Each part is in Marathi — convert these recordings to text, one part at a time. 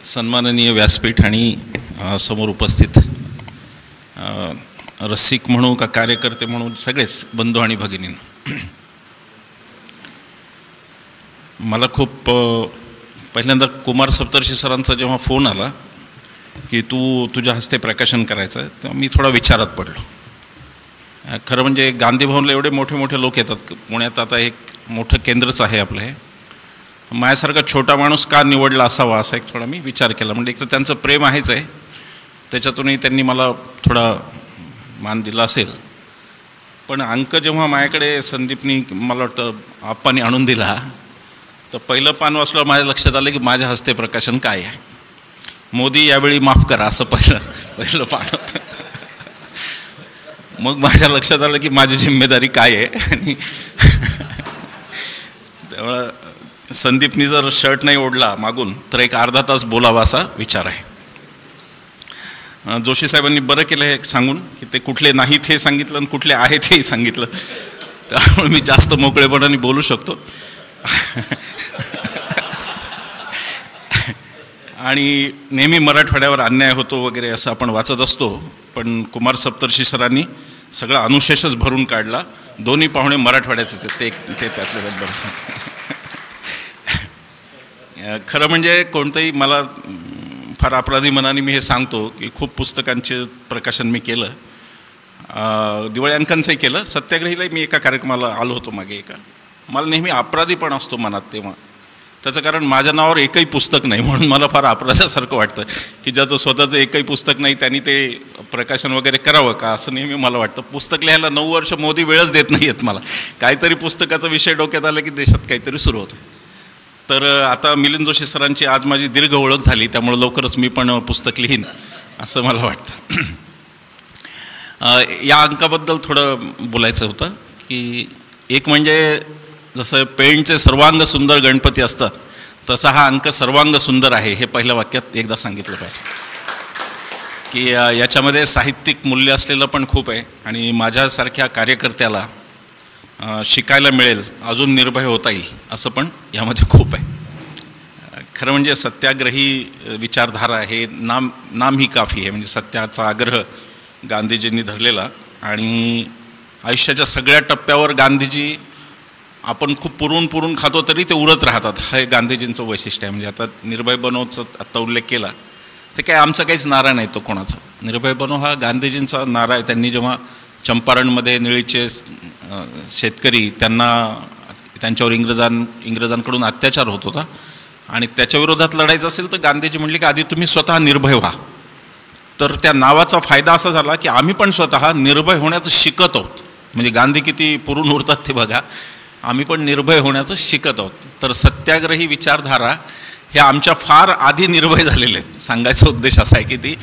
सन्माननीय व्यासपीठ आणि समोर उपस्थित रसिक म्हणू का कार्यकर्ते म्हणून सगळेच बंधू आणि भगिनी, मला खूप पहिल्यांदा कुमार सप्तर्षी सरांचा जेव्हा फोन आला की तुझ्या हस्ते प्रकाशन करायचं आहे, तेव्हा मी थोडा विचारात पडलो. खरं म्हणजे गांधी भवनला एवढे मोठे मोठे लोक येतात. पुण्यात आता एक मोठं केंद्रच आहे आपलं. हे माझ्यासारखा छोटा माणूस का निवडला असावा असा एक थोडा मी विचार केला. म्हणजे एक तर त्यांचं प्रेम आहेच आहे, त्याच्यातूनही त्यांनी मला थोडा मान दिला असेल. पण अंक जेव्हा माझ्याकडे संदीपनी मला वाटतं आप्पांनी आणून दिला, तर पहिलं पान वाचलं माझ्या लक्षात आलं की माझ्या हस्ते प्रकाशन काय आहे. मोदी यावेळी माफ करा असं पहिलं पान होतं. मग माझ्या लक्षात आलं की माझी जिम्मेदारी काय आहे. आणि त्यामुळं संदीपनी जर शर्ट नाही ओढला मागून तर एक अर्धा तास बोलावा असा विचार आहे. जोशी साहेबांनी बरं केलं हे सांगून की ते कुठले नाहीत हे सांगितलं आणि कुठले आहेत हेही सांगितलं, त्यामुळे मी जास्त मोकळेपणाने बोलू शकतो. आणि नेहमी मराठवाड्यावर अन्याय होतो वगैरे असं आपण वाचत असतो, पण कुमार सप्तर्षी सरांनी सगळा अनुशेषच भरून काढला. दोन्ही पाहुणे मराठवाड्याचेच ते त्यातले बरोबर. खरं म्हणजे कोणतंही मला फार अपराधी मनाने मी हे सांगतो की खूप पुस्तकांचे प्रकाशन मी केलं, दिवाळी अंकांचंही केलं, सत्याग्रहीलाही मी एका कार्यक्रमाला आलो होतो मागे एका. मला नेहमी अपराधी पण असतो मनात तेव्हा. त्याचं कारण माझ्या नावावर एकही पुस्तक नाही, म्हणून मला फार अपराधासारखं वाटतं की ज्याचं स्वतःचं एकही पुस्तक नाही त्यांनी ते प्रकाशन वगैरे करावं का असं नेहमी मला वाटतं. पुस्तक लिहायला 9 वर्ष मोदी वेळच देत नाही आहेत मला. काहीतरी पुस्तकाचा विषय डोक्यात आला की देशात काहीतरी सुरू होतं. तर आता मिलिंद जोशी सरांची आज माझी दीर्घ ओळख झाली, त्यामुळे लवकरच मी पण पुस्तक लिहीन असं मला वाटतं. या अंकाबद्दल थोडं बोलायचं होतं की एक म्हणजे जसं पेंटचे सर्वांग सुंदर गणपती असतात, तसा हा अंक सर्वांग सुंदर आहे हे पहिल्या वाक्यात एकदा सांगितलं पाहिजे. की याच्यामध्ये साहित्यिक मूल्य असलेलं पण खूप आहे आणि माझ्यासारख्या कार्यकर्त्याला शिकायला मिळेल, अजून निर्भय होता येईल असं पण यामध्ये खूप आहे. खरं म्हणजे सत्याग्रही विचारधारा हे नाम ही काफी आहे. म्हणजे सत्याचा आग्रह गांधीजींनी धरलेला आणि आयुष्याच्या सगळ्या टप्प्यावर गांधीजी आपण खूप पुरून खातो तरी ते उरत राहतात, हे गांधीजींचं वैशिष्ट्य आहे. म्हणजे आता निर्भय बनवचा आत्ता उल्लेख केला, ते काय आमचा काहीच नारा नाही तो कोणाचा. निर्भय बनव हा गांधीजींचा नारा आहे. त्यांनी जेव्हा चंपारणमध्ये निळीचे शेतकरी त्यांच्यावर इंग्रजांकडून अत्याचार होत होता आणि त्याच्या विरोधात लढायचं असेल तर गांधीजी म्हणले की आधी तुम्ही स्वतः निर्भय व्हा. तर त्या नावाचा फायदा असा झाला की आम्ही पण स्वतः निर्भय होण्याचं शिकत आहोत. म्हणजे गांधी किती पुरून उरतात ते बघा, आम्ही पण निर्भय होण्याचं शिकत आहोत. तर सत्याग्रही विचारधारा ह्या आमच्या फार आधी निर्भय झालेले आहेत. सांगायचा उद्देश असा आहे की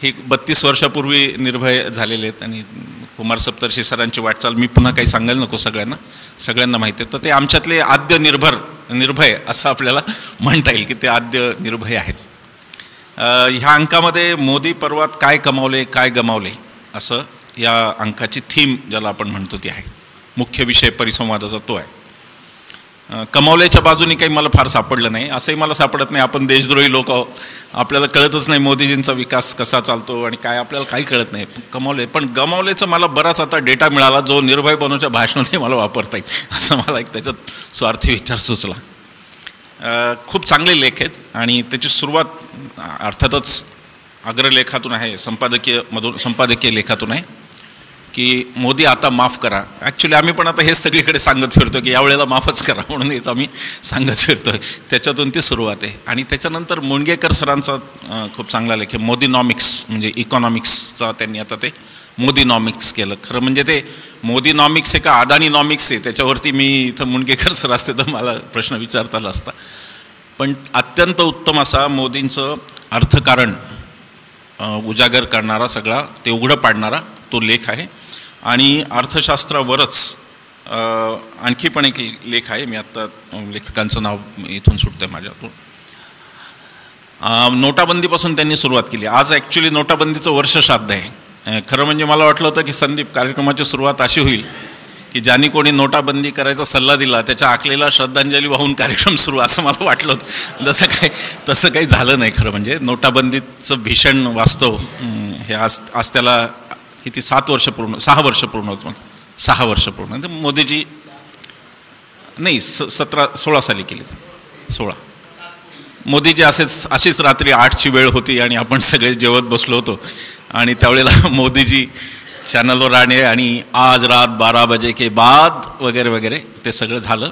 ही 32 वर्षापूर्वी निर्भय झालेले आहेत. आणि कुमार सप्तर्षी सरांची वाटचाल मी पुन्हा काही सांगायला नको, सगळ्यांना माहिती आहे. तर ते आमच्यातले आद्य निर्भय असं आपल्याला म्हणता येईल की ते आद्य निर्भय आहेत. ह्या अंकामध्ये मोदी पर्वात काय कमावले काय गमावले असं या अंकाची थीम ज्याला आपण म्हणतो ती आहे. मुख्य विषय परिसंवादाचा तो आहे. कमावल्याच्या बाजूने काही मला फार सापडलं नाही, असंही मला सापडत नाही. आपण देशद्रोही लोक आहोत, आपल्याला कळतच नाही मोदीजींचा विकास कसा चालतो आणि काय आपल्याला काही कळत नाही. कमावले पण गमावल्याचं मला बराच आता डेटा मिळाला जो निर्भय बनवच्या भाषणातही मला वापरता येईल असं मला एक त्याच्यात स्वार्थी विचार सुचला. खूप चांगले लेख आहेत आणि त्याची सुरुवात अर्थातच अग्रलेखातून आहे, संपादकीय लेखातून आहे की मोदी आता माफ करा. ॲक्च्युली आम्ही पण आता हेच सगळीकडे सांगत फिरतो की यावेळेला माफच करा म्हणून हेच आम्ही सांगत फिरतो आहे. त्याच्यातून ती सुरुवात आहे. आणि त्याच्यानंतर मुणगेकर सरांचा खूप चांगला लेख आहे मोदीनॉमिक्स, म्हणजे इकॉनॉमिक्सचा त्यांनी आता ते मोदीनॉमिक्स केलं. खरं म्हणजे ते मोदीनॉमिक्स आहे का अदानीनॉमिक्स आहे त्याच्यावरती मी इथं मुणगेकर सर असते तर मला प्रश्न विचारता आला असता. पण अत्यंत उत्तम असा मोदींचं अर्थकारण उजागर करणारा सगळा ते उघडं पाडणारा तो लेख आहे. आणि अर्थशास्त्रावरच आणखी पण एक लेख आहे, मी आत्ता लेखकांचं नाव इथून सुटतं माझ्यातून. नोटाबंदीपासून त्यांनी सुरुवात केली. आज ॲक्च्युली नोटाबंदीचं वर्षश्राद्ध आहे. खरं म्हणजे मला वाटलं होतं की संदीप कार्यक्रमाची सुरुवात अशी होईल की ज्यांनी कोणी नोटाबंदी करायचा सल्ला दिला त्याच्या आखलेला श्रद्धांजली वाहून कार्यक्रम सुरू, असं मला वाटलं होतं. तसं काही झालं नाही. खरं म्हणजे नोटाबंदीचं भीषण वास्तव हे आज त्याला किती 6 वर्ष पूर्ण होत. 6 वर्ष पूर्ण. तर मोदीजी नाही 16 साली केली. 16 मोदीजी अशीच रात्री 8ची वेळ होती आणि आपण सगळे जेवत बसलो होतो आणि त्यावेळेला मोदीजी चॅनलवर आले आणि आज रात 12 बजे के बाद वगैरे वगैरे ते सगळं झालं.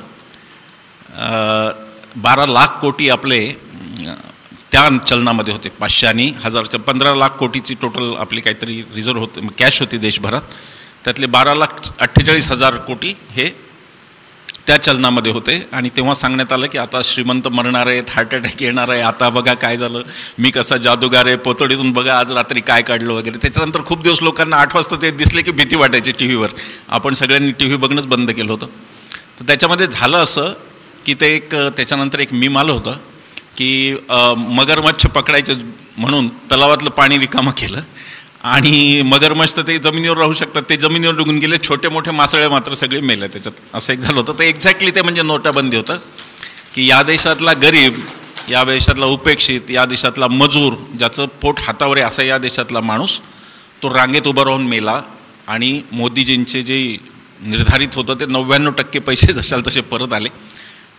12 लाख कोटी आपले त्या चलनामध्ये होते. 500 आणि 1000च्या 15 लाख कोटीची टोटल आपली काहीतरी रिझर्व्ह होते, कॅश होती देशभरात. त्यातले 12,48,000 कोटी हे त्या चलनामध्ये होते. आणि तेव्हा सांगण्यात आलं की आता श्रीमंत मरणार आहेत, हार्ट अटॅक येणार आहे, आता बघा काय झालं, मी कसा जादूगार आहे, पोतडीतून बघा आज रात्री काय काढलं वगैरे. त्याच्यानंतर खूप दिवस लोकांना 8 वाजता ते दिसले की भीती वाटायची टी व्हीवर. आपण सगळ्यांनी टी व्ही बघणंच बंद केलं होतं. तर त्याच्यामध्ये झालं असं की ते त्याच्यानंतर एक मीम आलं होतं की मगरमच्छ पकडायचे म्हणून तलावातलं पाणी रिकामं केलं आणि मगरमच्छ तर ते जमिनीवर राहू शकतात, ते जमिनीवर डुबून गेले, छोटे मोठे मासळे मात्र सगळे मेले त्याच्यात. असं एक झालं होतं. तर एक्झॅक्टली ते म्हणजे नोटाबंदी होतं की या देशातला गरीब, या देशातला उपेक्षित, या देशातला मजूर, ज्याचं पोट हातावर आहे असा या देशातला माणूस तो रांगेत उभा राहून मेला. आणि मोदीजींचे जे निर्धारित होतं ते 99% पैसे जशाल तसे परत आले.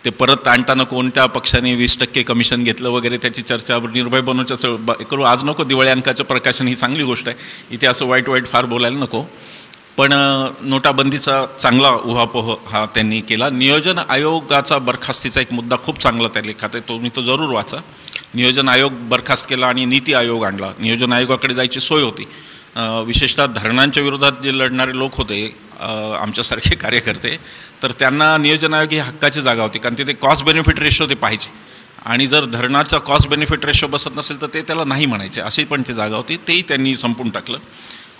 ते परत आणताना कोणत्या पक्षाने 20% कमिशन घेतलं वगैरे त्याची चर्चा निर्भय बनवच्या करू. आज नको, दिवाळी अंकाचं प्रकाशन ही चांगली गोष्ट आहे, इथे असं वाईट फार बोलायला नको. पण नोटाबंदीचा चांगला उहापोह हा त्यांनी केला. नियोजन आयोगाचा बरखास्तीचा एक मुद्दा खूप चांगला त्या लेखात आहे, तो मी तो जरूर वाचा. नियोजन आयोग बरखास्त केला आणि नीती आयोग आणला. नियोजन आयोगाकडे जायची सोय होती. विशेषतः धरणांच्या विरोधात जे लढणारे लोक होते, आमच्यासारखे कार्यकर्ते, तर त्यांना नियोजन आयोग ही हक्काची जागा होती, कारण तिथे कॉस्ट बेनिफिट रेशो ते पाहिजे. आणि जर धरणाचा कॉस्ट बेनिफिट रेशो बसत नसेल तर ते त्याला नाही म्हणायचे, अशी पण ती जागा होती. तेही त्यांनी संपून टाकलं.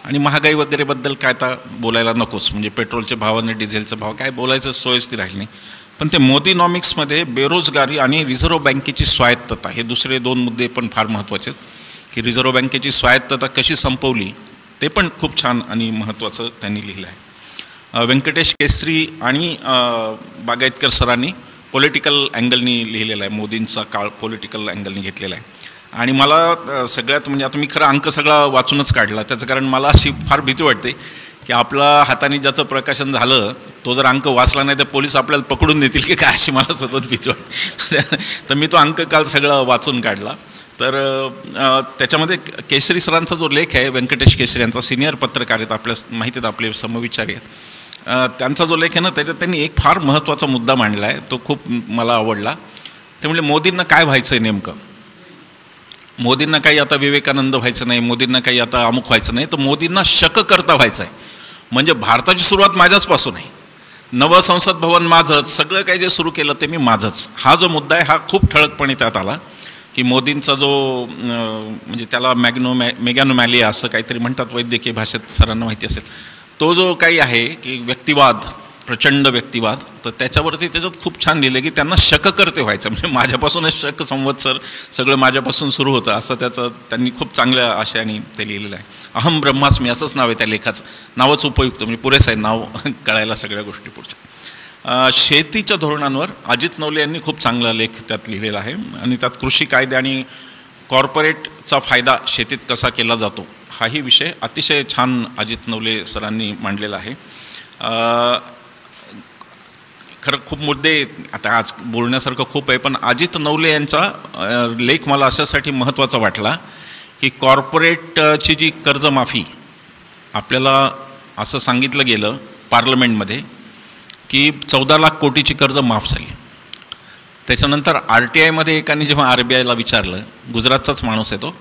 आणि महागाई वगैरेबद्दल काय आता बोलायला नकोच, म्हणजे पेट्रोलचे भाव आणि डिझेलचे भाव काय बोलायचं सोयच ती राहिली नाही. पण ते मोदीनॉमिक्समध्ये बेरोजगारी आणि रिझर्व्ह बँकेची स्वायत्तता हे दुसरे 2 मुद्दे पण फार महत्त्वाचे आहेत. की रिझर्व्ह बँकेची स्वायत्तता कशी संपवली ते पण खूप छान आणि महत्त्वाचं त्यांनी लिहिलं आहे. व्यंकटेश केसरी आणि बागायतकर सरांनी पॉलिटिकल अँगलनी लिहिलेला आहे. मोदींचा काळ पॉलिटिकल अँगलनी घेतलेला आहे. आणि मला सगळ्यात म्हणजे आता मी खरं अंक सगळा वाचूनच काढला, त्याचं कारण मला अशी फार भीती वाटते की आपला हाताने ज्याचं प्रकाशन झालं तो जर अंक वाचला नाही तर पोलीस आपल्याला पकडून देतील की काय, अशी मला सतत भीती वाटते. तर मी तो अंक काल सगळा वाचून काढला. तर त्याच्यामध्ये केसरी सरांचा जो लेख आहे, व्यंकटेश केसरी यांचा सिनियर पत्रकार आहेत, आपल्या माहिती आहेत, आपले समविचारी आहेत, त्यांचा जो लेख आहे ना त्याच्यात त्यांनी एक फार महत्त्वाचा मुद्दा मांडला आहे, तो खूप मला आवडला. ते म्हणजे मोदींना काय व्हायचं आहे नेमकं. मोदींना काही आता विवेकानंद व्हायचं नाही, मोदींना काही आता अमुक व्हायचं नाही, तर मोदींना शककर्ता व्हायचं आहे. म्हणजे भारताची सुरुवात माझ्याचपासून आहे, नवं संसद भवन माझंच, सगळं काही जे सुरू केलं ते मी माझंच. हा जो मुद्दा आहे हा खूप ठळकपणे त्यात आला की मोदींचा जो म्हणजे त्याला मेगॅनोमॅलिया असं काहीतरी म्हणतात वैद्यकीय भाषेत, सरांना माहिती असेल, तो जो काही आहे की व्यक्तिवाद, प्रचंड व्यक्तिवाद, तर त्याच्यावरती त्याच्यात खूप छान लिहिलं की त्यांना शककर्ते व्हायचं. म्हणजे माझ्यापासूनच शक संवत्सर सगळं माझ्यापासून सुरू होतं, असं त्याचं त्यांनी खूप चांगल्या आशयाने ते लिहिलेलं आहे. अहम ब्रह्मास्मी असंच नाव आहे त्या लेखाचं. नावच उपयुक्त, म्हणजे पुरेसं आहे नाव कळायला सगळ्या गोष्टी पुढच्या. शेतीच्या धोरणांवर अजित नवले यांनी खूप चांगला लेख त्यात लिहिलेला आहे. आणि त्यात कृषी कायदे आणि कॉर्पोरेटचा फायदा शेतीत कसा केला जातो हाही विषय अतिशय छान अजित नवले सरांनी मांडलेला आहे. खरं खूप मुद्दे आता आज बोलण्यासारखं खूप आहे, पण अजित नवले यांचा लेख मला अशासाठी महत्त्वाचा वाटला की कॉर्पोरेटची जी कर्जमाफी आपल्याला असं सांगितलं गेलं पार्लमेंटमध्ये की 14 लाख कोटीची कर्ज माफ झाली. त्याच्यानंतर RTIमध्ये एकाने जेव्हा RBIला विचारलं, गुजरातचाच माणूस आहे तो,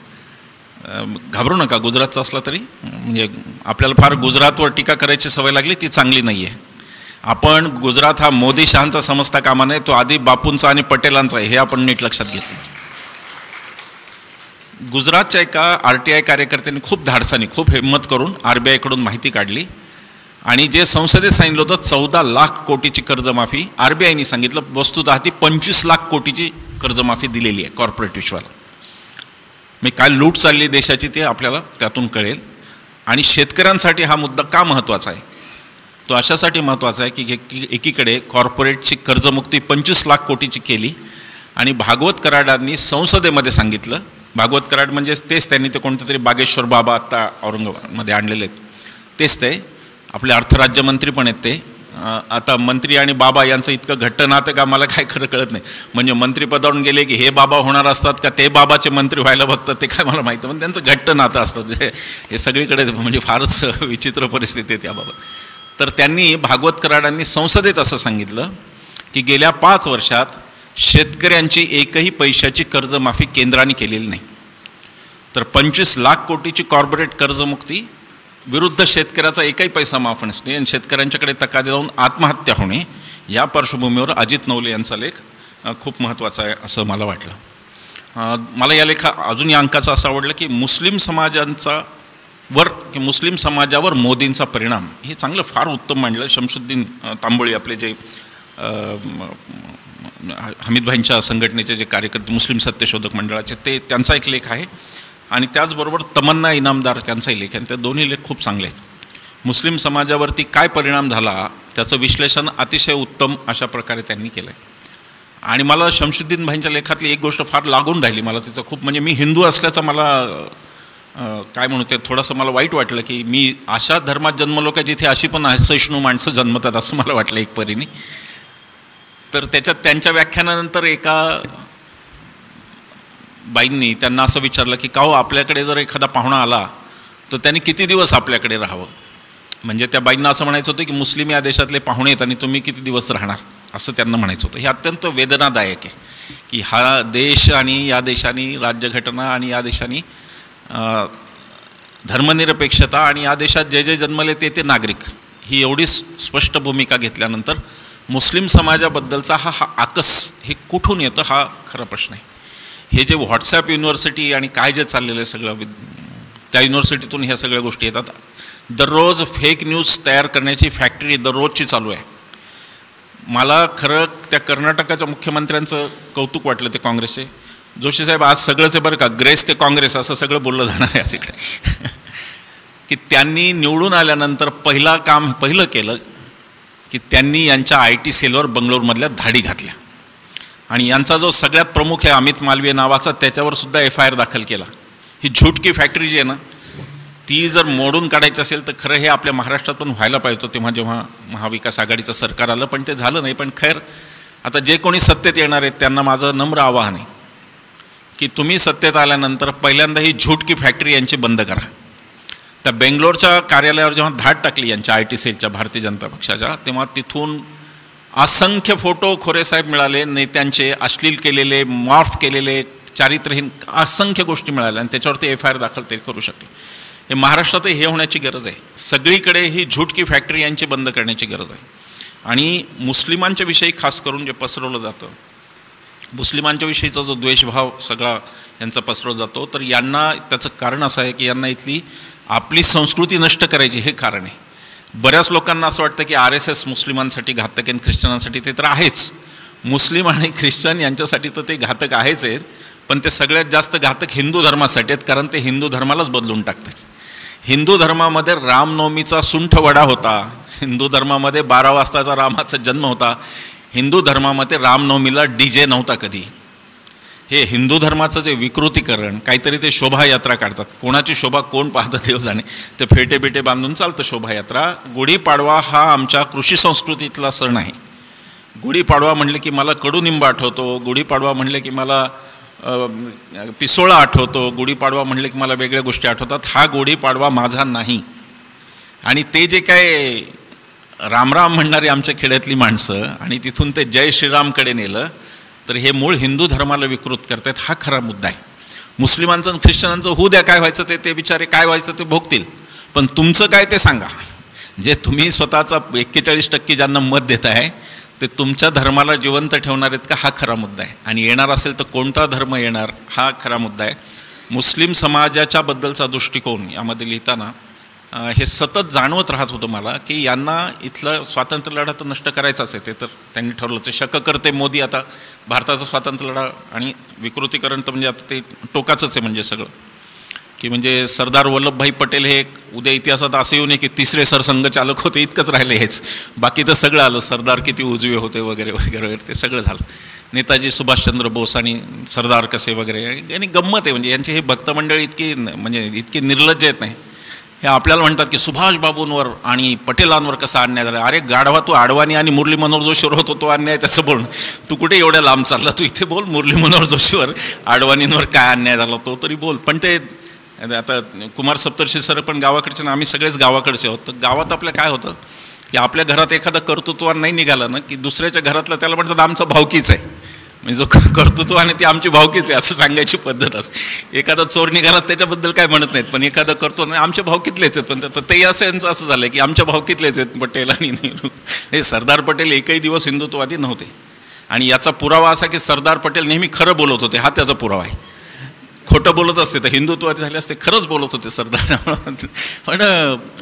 घाबरू नका गुजरातचा असला तरी, म्हणजे आपल्याला फार गुजरातवर टीका करायची सवय लागली, ती चांगली नाही आहे. आपण गुजरात हा मोदी शहांचा समजता कामा नये, तो आधी बापूंचा आणि पटेलांचा आहे, हे आपण नीट लक्षात घेतलं. गुजरातच्या एका RTI कार्यकर्त्यांनी खूप धाडसानी, खूप हिंमत करून RBIकडून माहिती काढली आणि जे संसदेत सांगितलं होतं 14 लाख कोटीची कर्जमाफी, RBIने सांगितलं वस्तुतः ती 25 लाख कोटीची कर्जमाफी दिलेली आहे कॉर्पोरेट विश्वाला. मी काय लूट चालली देशाची ते आपल्याला त्यातून कळेल. आणि शेतकऱ्यांसाठी हा मुद्दा का महत्त्वाचा आहे तो अशासाठी महत्त्वाचा आहे की एकीकडे कॉर्पोरेटची कर्जमुक्ती 25 लाख कोटीची केली आणि भागवत कराडांनी संसदेमध्ये सांगितलं, भागवत कराड म्हणजे तेच त्यांनी ते कोणतं तरी बागेश्वर बाबा आत्ता औरंगाबादमध्ये आणलेले आहेत, तेच ते आपले अर्थराज्यमंत्री पण आहेत ते. आता मंत्री आणि बाबा यांचं इतकं घट्ट नातं का मला काय खरं कळत नाही. म्हणजे मंत्रिपदावरून गेले की हे बाबा होणार असतात का ते बाबाचे मंत्री व्हायला बघतात ते काय मला माहिती, पण त्यांचं घट्ट नातं असतं. हे सगळीकडे म्हणजे फारच विचित्र परिस्थिती आहे त्याबाबत. तर त्यांनी भागवत कराडांनी संसदेत असं सांगितलं की गेल्या 5 वर्षात शेतकऱ्यांची एकही पैशाची कर्जमाफी केंद्राने केलेली नाही. तर 25 लाख कोटीची कॉर्पोरेट कर्जमुक्ती विरुद्ध शेतकऱ्याचा एकही पैसा माफ नसणे आणि शेतकऱ्यांच्याकडे तकादी लावून आत्महत्या होणे, या पार्श्वभूमीवर अजित नवले यांचा लेख खूप महत्त्वाचा आहे असं मला वाटलं. मला या अजून या अंकाचं असं आवडलं की मुस्लिम समाजावर मोदींचा परिणाम, हे चांगलं फार उत्तम मांडलं. शमशुद्दीन तांबोळी आपले जे हमीदभाईंच्या संघटनेचे जे कार्यकर्ते मुस्लिम सत्यशोधक मंडळाचे, ते त्यांचा एक लेख आहे आणि त्याचबरोबर तमन्ना इनामदार त्यांचाही लेख आहे आणि ते दोन्ही लेख खूप चांगले आहेत. मुस्लिम समाजावरती काय परिणाम झाला त्याचं विश्लेषण अतिशय उत्तम अशा प्रकारे त्यांनी केलं आहे. आणि मला शमशुद्दीन भाईंच्या लेखातली एक गोष्ट फार लागून राहिली, मला तिचं खूप म्हणजे मी हिंदू असल्याचं मला काय म्हणू ते थोडंसं मला वाईट वाटलं की मी अशा धर्मात जन्मलो का जिथे अशी पण असहिष्णू माणसं जन्मतात असं मला वाटलं एक परीने. तर त्याच्यात त्यांच्या व्याख्यानानंतर एका बाईंनी त्यांना असं विचारलं की का हो आपल्याकडे जर एखादा पाहुणा आला तर त्यांनी किती दिवस आपल्याकडे राहावं. म्हणजे त्या बाईंना असं म्हणायचं होतं की मुस्लिम या देशातले पाहुणे आहेत आणि तुम्ही किती दिवस राहणार असं त्यांना म्हणायचं होतं. हे अत्यंत वेदनादायक आहे की हा देश आणि या देशाने राज्यघटना आणि या देशाने धर्मनिरपेक्षता आणि या देशात जे जे जन्मले ते नागरिक ही एवढी स्पष्ट भूमिका घेतल्यानंतर मुस्लिम समाजाबद्दलचा हा आकस हे कुठून येतं हा खरा प्रश्न आहे. हे जे व्हॉट्सॲप युनिव्हर्सिटी आणि काय जे चाललेलं आहे सगळं, त्या युनिव्हर्सिटीतून ह्या सगळ्या गोष्टी येतात. दररोज फेक न्यूज तयार करण्याची फॅक्टरी दररोजची चालू आहे. मला खरं त्या कर्नाटकाच्या मुख्यमंत्र्यांचं कौतुक वाटलं, ते काँग्रेसचे जोशी साहेब. आज सगळंच आहे बरं का, ग्रेस ते काँग्रेस असं सगळं बोललं जाणार आहे आज इकडे की त्यांनी निवडून आल्यानंतर पहिलं केलं की त्यांनी यांच्या IT सेलवर बंगलोरमधल्या धाडी घातल्या आणि यांचा जो सगळ्यात प्रमुख आहे अमित मालवीय नावाचा, त्याच्यावर सुद्धा FIR दाखल केला. ही झुटकी फॅक्टरी जी आहे ना ती जर मोडून काढायची असेल तर खरं हे आपल्या महाराष्ट्रात पण व्हायला पाहिजे होतं तेव्हा जेव्हा महाविकास आघाडीचं सरकार आलं, पण ते झालं नाही. पण खैर आता जे कोणी सत्तेत येणार आहेत त्यांना माझं नम्र आवाहन आहे की तुम्ही सत्तेत आल्यानंतर पहिल्यांदा ही झुटकी फॅक्टरी यांची बंद करा. त्या बेंगलोरच्या कार्यालयावर जेव्हा धाड टाकली यांच्या IT सेलच्या भारतीय जनता पक्षाच्या, तेव्हा तिथून असंख्य फोटो खोरेसाहेब मिळाले, नेत्यांचे अश्लील केलेले, मॉर्फ केलेले, चारित्र्यहीन असंख्य गोष्टी मिळाल्या आणि त्याच्यावरती FIR दाखल ते करू शकले. हे महाराष्ट्रातही हे होण्याची गरज आहे. सगळीकडे ही झुटकी फॅक्टरी यांची बंद करण्याची गरज आहे. आणि मुस्लिमांच्या विषयी खास करून जे पसरवलं जातं, मुस्लिमांच्या विषयीचा जो द्वेषभाव सगळा यांचा पसरवला जातो, तर यांना त्याचं कारण असं आहे की यांना इथली आपली संस्कृती नष्ट करायची हे कारण आहे. बऱ्याच लोकांना असं वाटतं की RSS मुस्लिमांसाठी घातक आहे आणि ख्रिश्चनांसाठी, ते तर आहेच. मुस्लिम आणि ख्रिश्चन यांच्यासाठी तर ते घातक आहेच आहेत, पण ते सगळ्यात जास्त घातक हिंदू धर्मासाठी आहेत, कारण ते हिंदू धर्मालाच बदलून टाकतात. हिंदू धर्मामध्ये रामनवमीचा सुंठ वडा होता, हिंदू धर्मामध्ये 12 वाजताचा रामाचा जन्म होता, हिंदू धर्मामध्ये रामनवमीला DJ नव्हता कधी. हे हिंदू धर्माचं जे विकृतीकरण, काहीतरी ते शोभायात्रा काढतात, कोणाची शोभा कोण पाहतं देव जाणे, ते फेटे बिटे बांधून चालतं शोभायात्रा. गुढीपाडवा हा आमच्या कृषी संस्कृतीतला सण आहे. गुढीपाडवा म्हणले की मला कडुनिंब आठवतो, गुढीपाडवा म्हणले की मला पिसोळा आठवतो, गुढीपाडवा म्हणले की मला वेगळ्या गोष्टी आठवतात. हा गुढीपाडवा माझा नाही. आणि ते जे काय रामराम म्हणणारे आमच्या खेड्यातली माणसं आणि तिथून ते जय श्रीरामकडे नेलं, तर हे मूळ हिंदू धर्माला विकृत करतात. हा खरा मुद्दा आहे. मुस्लिमांचं आणि ख्रिश्चनांचं होऊ द्या, काय व्हायचं ते बिचारे काय व्हायचं ते भोगतील, पण तुमचं काय ते सांगा. जे तुम्ही स्वतःचा 41% ज्यांना मत देत आहे ते तुमच्या धर्माला जिवंत ठेवणार आहेत का, हा खरा मुद्दा आहे. आणि येणार असेल तर कोणता धर्म येणार, हा खरा मुद्दा आहे. मुस्लिम समाजाच्या बद्दलचा दृष्टिकोन यामध्ये लिहिताना हे सतत जाणवत राहत होतं मला की यांना इथलं स्वातंत्र्य लढा तर नष्ट करायचाच आहे. ते तर त्यांनी ठरवलं. ते शक करते मोदी आता भारताचा स्वातंत्र्य लढा आणि विकृतीकरण तर म्हणजे आता ते टोकाचंच आहे म्हणजे सगळं की म्हणजे सरदार वल्लभभाई पटेल हे उद्या इतिहासात असं येऊ नये की तिसरे सरसंघचालक होते, इतकंच राहिले हेच, बाकी तर सगळं आलं. सरदार किती उजवे होते वगैरे वगैरे वगैरे ते सगळं झालं. नेताजी सुभाषचंद्र बोस आणि सरदार कसे वगैरे, यांनी गंमत आहे. म्हणजे यांची हे भक्त मंडळी इतकी निर्लज्ज आहेत नाही. हे आपल्याला म्हणतात की सुभाष बाबूंवर आणि पटेलांवर कसा अन्याय झाला. अरे गाढवा, तू आडवाणी आणि मुरली मनोहर जोशीवर होतो तो अन्याय त्याचं बोल. तू कुठे एवढ्या लांब चालला, तू इथे बोल मुरली मनोहर जोशीवर आडवाणींवर काय अन्याय झाला तो तरी बोल. पण ते आता कुमार सप्तर्षी सर पण गावाकडचे ना, आम्ही सगळेच गावाकडचे आहोत. तर गावात आपल्या काय होतं की आपल्या घरात एखादा कर्तृत्वान नाही निघाला ना की दुसऱ्याच्या घरातला त्याला म्हणतात आमचा भावकीच आहे. म्हणजे जो कर्तृत्व आणि ती आमची भावकीच आहे असं सांगायची पद्धत असते. एखादा चोर निघाला त्याच्याबद्दल काय म्हणत नाहीत, पण एखादा करतो नाही आमच्या भावकीतलेच आहेत. पण ते असं यांचं असं झालं की आमच्या भावकीतलेच आहेत पटेल आणि नेहरू. हे सरदार पटेल एकही दिवस हिंदुत्ववादी नव्हते. आणि याचा पुरावा असा की सरदार पटेल नेहमी खरं बोलत होते, हा त्याचा पुरावा आहे. खोटं बोलत असते तर हिंदुत्ववादी झाले असते, खरंच बोलत होते सरदार. पण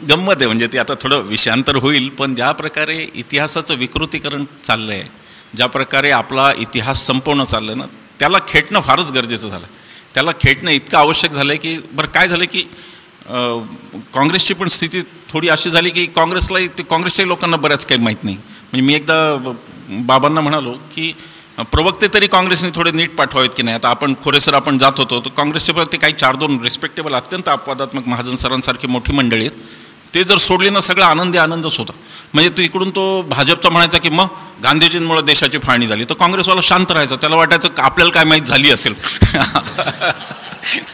गंमत आहे. म्हणजे ते आता थोडं विषयांतर होईल, पण ज्या प्रकारे इतिहासाचं विकृतीकरण चाललं आहे, ज्या प्रकारे आपला इतिहास संपवणं चाललं ना, त्याला खेटणं फारच गरजेचं झालं. त्याला खेटणं इतकं आवश्यक झालं आहे की बरं काय झालं की काँग्रेसची पण स्थिती थोडी अशी झाली की काँग्रेसच्याही लोकांना बऱ्याच काही माहीत नाही. म्हणजे मी एकदा बाबांना म्हणालो की प्रवक्ते तरी काँग्रेसने थोडे नीट पाठवावेत की नाही. आता आपण खोरेसर आपण जात होतो तर काँग्रेसचे प्रवक्ते काही 4-2 रिस्पेक्टेबल अत्यंत अपवादात्मक महाजन सरांसारखी मोठी मंडळी आहेत, ते जर सोडले ना सगळा आनंदच होता. म्हणजे तिकडून तो भाजपचा म्हणायचा की मग गांधीजींमुळे देशाची फाळणी झाली, तर काँग्रेसवाला शांत राहायचा, त्याला वाटायचं आपल्याला काय माहीत झाली असेल.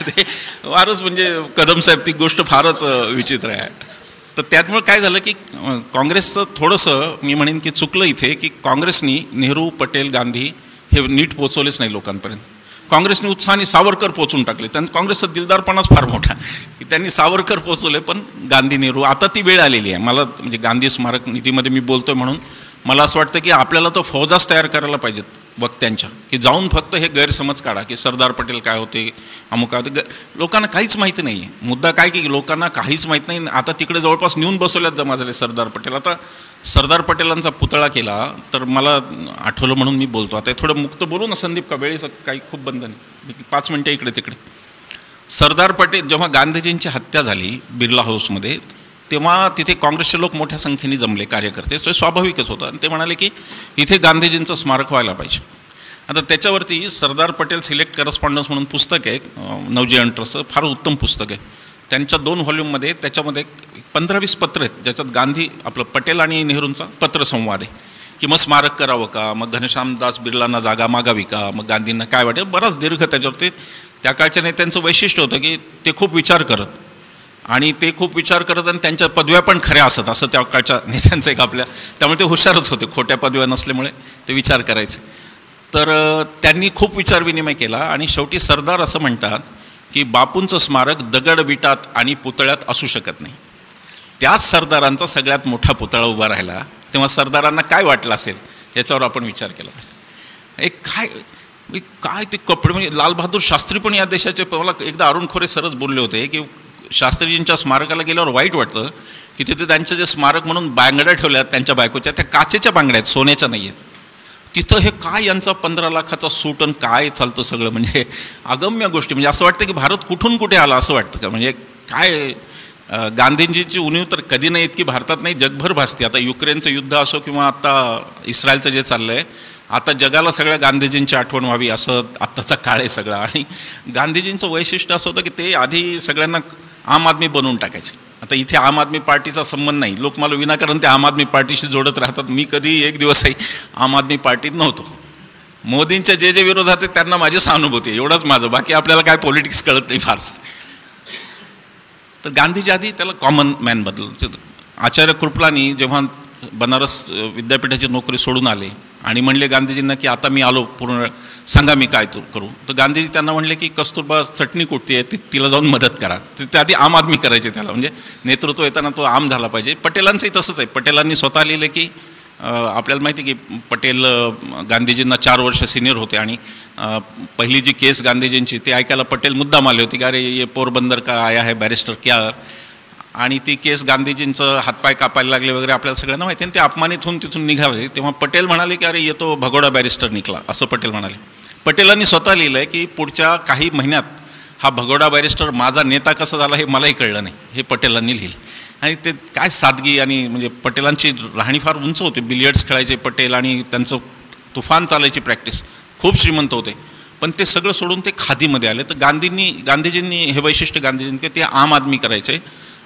ते फारच म्हणजे कदम साहेब ती गोष्ट फारच विचित्र आहे. तर त्यामुळे काय झालं की काँग्रेसचं थोडंसं मी म्हणेन की चुकलं इथे की काँग्रेसनी नेहरू, पटेल, गांधी हे नीट पोचवलेच नाही लोकांपर्यंत. काँग्रेसने उत्साहाने सावरकर पोचून टाकले. त्यांनी काँग्रेसचा दिलदारपणाच फार मोठा की त्यांनी सावरकर पोचवले, पण गांधी, नेहरू आता ती वेळ आलेली आहे. मला म्हणजे गांधी स्मारक निधीमध्ये मी बोलतोय म्हणून मला असं वाटतं की आपल्याला तो फौजाच तयार करायला पाहिजेत वक्त्यांच्या, की जाऊन फक्त हे गैरसमज काढा की सरदार पटेल काय होते, अमुक काय होते. लोकांना काहीच माहिती नाही आहे. मुद्दा काय की लोकांना काहीच माहीत नाही. आता तिकडे जवळपास नेऊन बसवल्यात जमा झाले सरदार पटेल. आता सरदार पटेलांचा पुतळा केला तर मला आठवलं म्हणून मी बोलतो. आता थोडं मुक्त बोलू ना संदीप, का वेळेचं काही खूप बंधन, 5 मिनटं इकडे तिकडे. सरदार पटेल जेव्हा गांधीजींची हत्या झाली बिर्ला हाऊसमध्ये, तेव्हा तिथे काँग्रेसचे लोक मोठ्या संख्येने जमले, कार्यकर्ते. स्वाभाविकच होतं. आणि ते म्हणाले की इथे गांधीजींचं स्मारक व्हायला पाहिजे. आता त्याच्यावरती सरदार पटेल सिलेक्ट करस्पॉन्डन्स म्हणून पुस्तक आहे नवजीवन ट्रस्टचं, फार उत्तम पुस्तक आहे. त्यांच्या 2 व्हॉल्यूममध्ये त्याच्यामध्ये 15-20 पत्र आहेत, ज्याच्यात गांधी आपलं पटेल आणि नेहरूंचा पत्रसंवाद आहे की मग स्मारक करावं का, मग घनश्यामदास बिर्लांना जागा मागावी का, मग गांधींना काय वाटेल, बराच दीर्घ त्याच्यावरती. त्या काळच्या नेत्यांचं वैशिष्ट्य होतं की ते खूप विचार करत आणि त्यांच्या पदव्या पण खऱ्या असत, असं त्या काळच्या नेत्यांचं एक आपल्या. त्यामुळे ते हुशारच होते, खोट्या पदव्या नसल्यामुळे ते विचार करायचे. तर त्यांनी खूप विचारविनिमय केला आणि शेवटी सरदार असं म्हणतात की बापूंचं स्मारक दगड विटात आणि पुतळ्यात असू शकत नाही. त्याच सरदारांचा सगळ्यात मोठा पुतळा उभा राहिला, तेव्हा सरदारांना काय वाटलं असेल याच्यावर आपण विचार केला पाहिजे. काय ते कपडे, म्हणजे लालबहादूर शास्त्री पण या देशाचे, मला एकदा अरुण खोरे सरच बोलले होते की शास्त्रीजींच्या स्मारकाला गेल्यावर वाईट वाटतं की तिथे त्यांचं जे स्मारक म्हणून बांगड्या ठेवल्यात त्यांच्या बायकोच्या, त्या काचेच्या बांगड्या आहेत, सोन्याच्या नाही आहेत. तिथं हे काय यांचा 15 लाखाचा सूट आणि काय चालतं सगळं, म्हणजे अगम्य गोष्टी. म्हणजे असं वाटतं की भारत कुठून कुठे आला असं वाटतं का. म्हणजे काय गांधींजीची उणीव तर कधी नाही इतकी भारतात नाही, जगभर भासते. आता युक्रेनचं युद्ध असो किंवा आता इस्रायलचं जे चाललं आहे, आता जगाला सगळ्या गांधीजींची आठवण व्हावी असं आत्ताचा काळ आहे सगळा. आणि गांधीजींचं वैशिष्ट्य असं होतं की ते आधी सगळ्यांना आम आदमी बनवून टाकायचे. आता इथे आम आदमी पार्टीचा संबंध नाही, लोक मला विनाकारण ते आम आदमी पार्टीशी जोडत राहतात. मी कधी एक दिवसही आम आदमी पार्टीत नव्हतो. मोदींच्या जे विरोधात आहेत त्यांना माझी सहानुभूती आहे, एवढंच माझं. बाकी आपल्याला काय पॉलिटिक्स कळत नाही फारसं. तर गांधीजी आधी त्याला कॉमन मॅन बदललं. आचार्य कृपलानी जेव्हा बनारस विद्यापीठाची नोकरी सोडून आले आणि म्हणले गांधीजींना की आता मी आलो पूर्ण, सांगा मी काय करू. तर गांधीजी त्यांना म्हणले की कस्तुरबा चटणी कुठती आहे तिला जाऊन मदत करा. ते आधी आम आदमी करायचे त्याला, म्हणजे नेतृत्व येताना तो आम झाला पाहिजे. पटेलांचंही तसंच आहे. पटेलांनी स्वतः लिहिलं की आपल्याला माहिती की पटेल गांधीजींना 4 वर्ष सिनियर होते आणि पहिली जी केस गांधीजींची ते ऐकायला पटेल मुद्दाम आले होते की अरे ये पोरबंदर का आया है बॅरिस्टर क्या. आणि ती केस गांधीजींचं हातपाय कापायला लागले वगैरे आपल्याला सगळ्यांना माहिती. आणि ते अपमानित होऊन तिथून निघाले तेव्हा पटेल म्हणाले की अरे ये तो भगोडा बॅरिस्टर निघाला, असं पटेल म्हणाले. पटेलांनी स्वतः लिहिलं आहे की पुढच्या काही महिन्यात हा भगोडा बॅरिस्टर माझा नेता कसा झाला हे मलाही कळलं नाही, हे पटेलांनी लिहिलं. आणि ते काय सादगी, आणि म्हणजे पटेलांची राहणी फार उंच होती. बिलियर्ड्स खेळायचे पटेल आणि त्यांचं तुफान चालायची प्रॅक्टिस, खूप श्रीमंत होते. पण ते सगळं सोडून ते खादीमध्ये आले. तर गांधीजींनी हे वैशिष्ट्य गांधीजींनी की ते आम आदमी करायचे.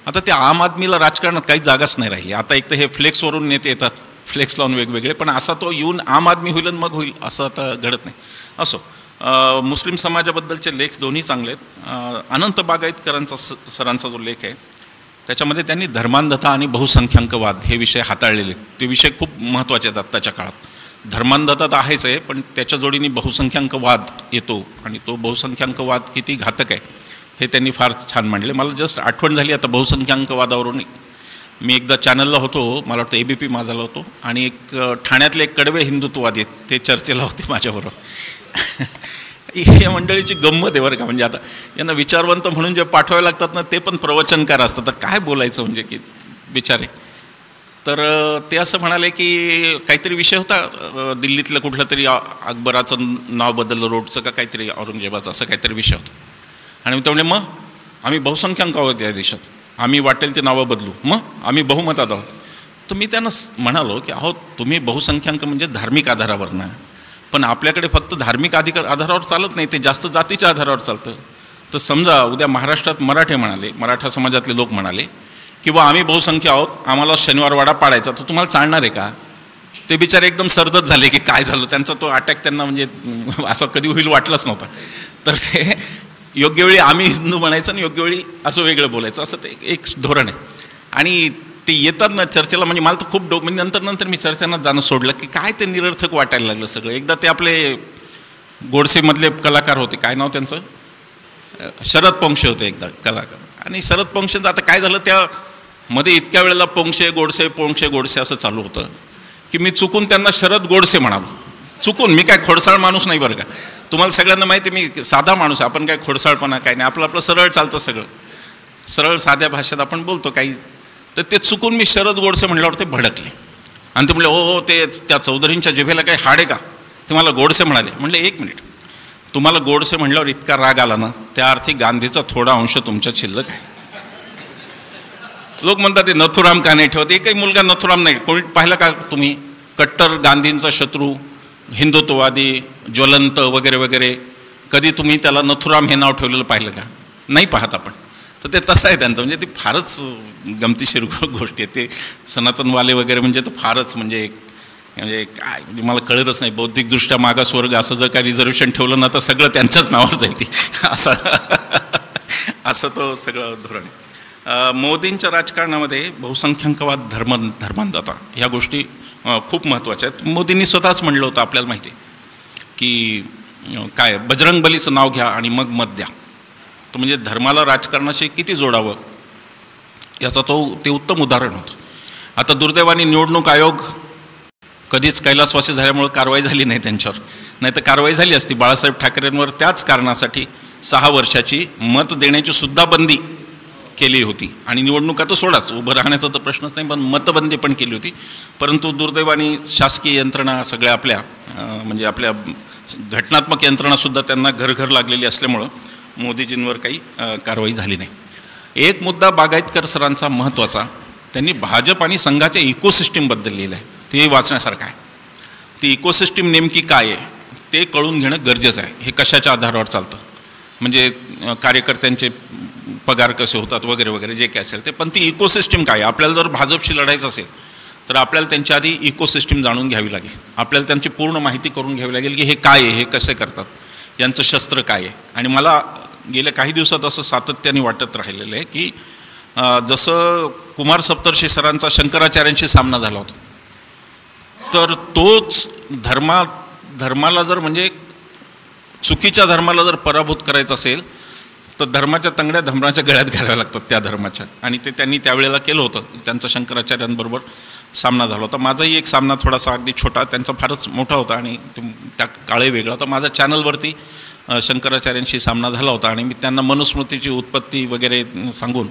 आता त्या आम आदमीला राजकारणात काही जागाच नाही राहिली. आता एक तर हे फ्लेक्सवरून नेते येतात, फ्लेक्स लावून वेगवेगळे, पण असा तो येऊन आम आदमी होईल आणि मग होईल असं आता घडत नाही. असो, मुस्लिम समाजाबद्दलचे लेख दोन्ही चांगले आहेत. अनंत बागायतकरांचा सरांचा जो लेख आहे त्याच्यामध्ये त्यांनी धर्मांधता आणि बहुसंख्याकवाद हे विषय हाताळलेले. ते विषय खूप महत्त्वाचे आहेत आत्ताच्या काळात. धर्मांधता तर आहेच आहे, पण त्याच्या जोडीने बहुसंख्याकवाद येतो आणि तो बहुसंख्याकवाद किती घातक आहे हे त्यांनी फार छान मांडले. मला जस्ट आठवण झाली आता बहुसंख्याकवादावरून. मी एकदा चॅनलला होतो, मला वाटतं ABP माझाला होतो, आणि एक ठाण्यातले एक कडवे हिंदुत्ववादी आहेत, ते चर्चेला होते माझ्याबरोबर. या मंडळीची गंमत आहे बरं का. म्हणजे आता यांना विचारवंत म्हणून जे पाठवावे लागतात ना, ते पण प्रवचनकार असतात. तर काय बोलायचं म्हणजे की बिचारे. तर ते असं म्हणाले की काहीतरी विषय होता दिल्लीतलं, कुठलं तरी अकबराचं नाव बदललं रोडचं का काहीतरी, औरंगजेबाचं, असं काहीतरी विषय होता. आणि ते म्हणजे मग आम्ही बहुसंख्याक आहोत या देशात, आम्ही वाटेल ते नावं बदलू, मग आम्ही बहुमतात आहोत. तर मी त्यांना म्हणालो की अहो तुम्ही बहुसंख्याक म्हणजे धार्मिक आधारावर ना, पण आपल्याकडे फक्त धार्मिक आधारावर चालत नाही, ते जास्त जातीच्या आधारावर चालतं. तर समजा उद्या महाराष्ट्रात मराठा समाजातले लोक म्हणाले किंवा आम्ही बहुसंख्य आहोत, आम्हाला शनिवारवाडा पाडायचा, तर तुम्हाला चालणार आहे का? ते बिचारे एकदम सरदच झाले की काय झालं. त्यांचा तो अटॅक त्यांना म्हणजे असं कधी होईल वाटलंच नव्हतं. तर ते योग्य वेळी आम्ही हिंदू म्हणायचं आणि योग्य वेळी असं वेगळं बोलायचं, असं ते एक धोरण आहे. आणि ते येतात ना चर्चेला, म्हणजे मला तर खूप म्हणजे नंतर मी चर्चांना जाणं सोडलं की काय ते निरर्थक वाटायला लागलं सगळं. एकदा ते आपले गोडसेमधले कलाकार होते, काय नाव त्यांचं, शरद पोंक्षे होते एकदा कलाकार. आणि शरद पोंक्षेचं आता काय झालं, त्यामध्ये इतक्या वेळेला पोंक्षे गोडसे असं चालू होतं की मी चुकून त्यांना शरद गोडसे म्हणालो. चुकून, मी काय खोडसाळ माणूस नाही बरं का, तुम्हाला सगळ्यांना माहिती आहे मी साधा माणूस. आपण काय खोडसाळपणा काय नाही, आपलं सरळ चालतं, सगळं सरळ साध्या भाषेत आपण बोलतो काही. तर ते चुकून मी शरद गोडसे म्हटल्यावर ते भडकले आणि ते म्हणले हो ते त्या चौधरींच्या जिभेला काही हाड आहे का, ते मला गोडसे म्हणाले. म्हणले एक मिनिट, तुम्हाला गोडसे म्हटल्यावर इतका राग आला ना, त्या अर्थी गांधीचा थोडा अंश तुमच्यात शिल्लक आहे. लोक म्हणतात ते नथुराम का नाही ठेवत, एकही मुलगा नथुराम नाही. कोणी पाहिलं का तुम्ही कट्टर गांधींचा शत्रू, हिंदुत्ववादी, ज्वलंत वगैरे वगैरे, कधी तुम्ही त्याला नथुराम हे नाव ठेवलेलं पाहिलं का? नाही पाहत आपण. तर ते तसं आहे त्यांचं. म्हणजे ती फारच गमतीशीर गोष्टी आहेत. ते सनातनवाले वगैरे म्हणजे तर फारच म्हणजे काय, म्हणजे मला कळतच नाही. बौद्धिकदृष्ट्या मागासवर्ग असं जर काय रिझर्वेशन ठेवलं ना तर सगळं त्यांच्याच नावावर जाईल ती, असं तो सगळं धोरण आहे. मोदींच्या राजकारणामध्ये बहुसंख्याकवाद, धर्मांधता ह्या गोष्टी खूप महत्त्वाच्या आहेत. मोदींनी स्वतःच म्हणलं होतं, आपल्याला माहिती आहे की काय, बजरंग बलीचं नाव घ्या आणि मग मत द्या. तर म्हणजे धर्माला राजकारणाशी किती जोडावं याचा ते उत्तम उदाहरण होतं. आता दुर्दैवाने निवडणूक आयोग कधीच कैलासवासी झाल्यामुळं कारवाई झाली नाही त्यांच्यावर, नाही तर कारवाई झाली असती. बाळासाहेब ठाकरेंवर त्याच कारणासाठी 6 वर्षाची मत देण्याची सुद्धा बंदी केली होती. आणि निवडणुका तर सोडाच, उभं राहण्याचा तर प्रश्नच नाही, पण मतबंदी पण केली होती. परंतु दुर्दैवाने शासकीय यंत्रणा सगळ्या आपल्या म्हणजे आपल्या घटनात्मक यंत्रणासुद्धा त्यांना घर लागलेली असल्यामुळं मोदीजींवर काही कारवाई झाली नाही. एक मुद्दा बागायतकर सरांचा महत्त्वाचा, त्यांनी भाजप आणि संघाच्या इकोसिस्टीमबद्दल लिहिलं आहे, ते वाचण्यासारखं आहे. ती इकोसिस्टीम नेमकी काय आहे ते कळून घेणं गरजेचं आहे. हे कशाच्या आधारावर चालतं, म्हणजे कार्यकर्त्यांचे पगार कसे होतात वगैरे वगैरे जे काय असेल ते. पण ती इकोसिस्टीम काय आहे, आपल्याला जर भाजपशी लढायचं असेल तर आपल्याला त्यांच्या आधी इकोसिस्टीम जाणून घ्यावी लागेल. आपल्याला त्यांची पूर्ण माहिती करून घ्यावी लागेल की हे काय आहे, हे कसे करतात, यांचं शस्त्र काय आहे. आणि मला गेल्या काही दिवसात असं सातत्याने वाटत राहिलेलं आहे की जसं कुमार सप्तर्षी सरांचा शंकराचार्यांशी सामना झाला होता, तर तोच धर्माला जर म्हणजे चुकीच्या धर्माला जर पराभूत करायचं असेल तर धर्माच्या तंगड्या धर्माच्या गळ्यात घालाव्या लागतात त्या धर्माच्या. आणि ते त्यांनी त्यावेळेला केलं होतं. त्यांचा शंकराचार्यांबरोबर सामना झाला होता. माझाही एक सामना थोडासा अगदी छोटा, त्यांचा फारच मोठा होता आणि त्या काळही वेगळा होता. माझ्या चॅनलवरती शंकराचार्यांशी सामना झाला होता आणि मी त्यांना मनुस्मृतीची उत्पत्ती वगैरे सांगून